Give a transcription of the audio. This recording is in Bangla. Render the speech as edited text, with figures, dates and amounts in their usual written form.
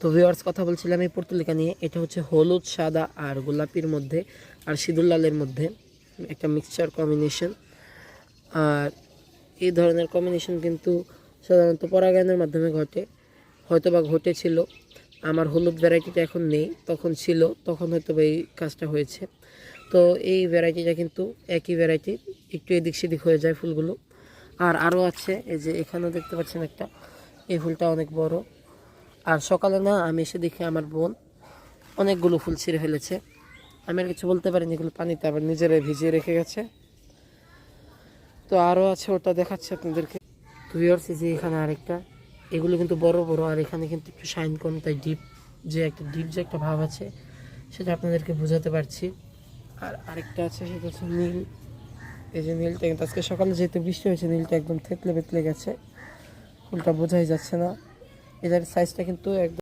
তো ভিউয়ার্স, কথা বলছিলাম এই পর্তুলিকা নিয়ে। এটা হচ্ছে হলুদ, সাদা আর গোলাপির মধ্যে আর সিঁদুর লালের মধ্যে একটা মিক্সচার কম্বিনেশন। আর এই ধরনের কম্বিনেশন কিন্তু সাধারণত পরাগায়নের মাধ্যমে ঘটে, হয়তো বা ঘটেছিল। আমার হলুদ ভ্যারাইটিটা এখন নেই, তখন ছিল, তখন হয়তো বা এই কাজটা হয়েছে। তো এই ভ্যারাইটিটা কিন্তু একই ভ্যারাইটি, একটু এদিক সেদিক হয়ে যায় ফুলগুলো। আর আরও আছে, এই যে এখানেও দেখতে পাচ্ছেন একটা, এই ফুলটা অনেক বড়। আর সকালে না আমি এসে দেখি আমার বোন অনেকগুলো ফুল ছিঁড়ে ফেলেছে। আমি আর কিছু বলতে পারিনি, এগুলো পানিতে আবার নিজেরাই ভিজিয়ে রেখে গেছে। তো আরও আছে, ওটা দেখাচ্ছে আপনাদেরকে। তো ভিউয়ার্স, যে এখানে আরেকটা, এগুলো কিন্তু বড় বড়, আর এখানে কিন্তু একটু শাইন কম, তাই ডিপ যে একটা ভাব আছে সেটা আপনাদেরকে বোঝাতে পারছি। আর আরেকটা আছে, সেটা হচ্ছে নীল। এই যে নীলটা কিন্তু আজকে সকালে যেহেতু বৃষ্টি হয়েছে, নীলটা একদম থেতলে বেতলে গেছে, ফুলটা বোঝাই যাচ্ছে না। এটার সাইজটা কিন্তু একদম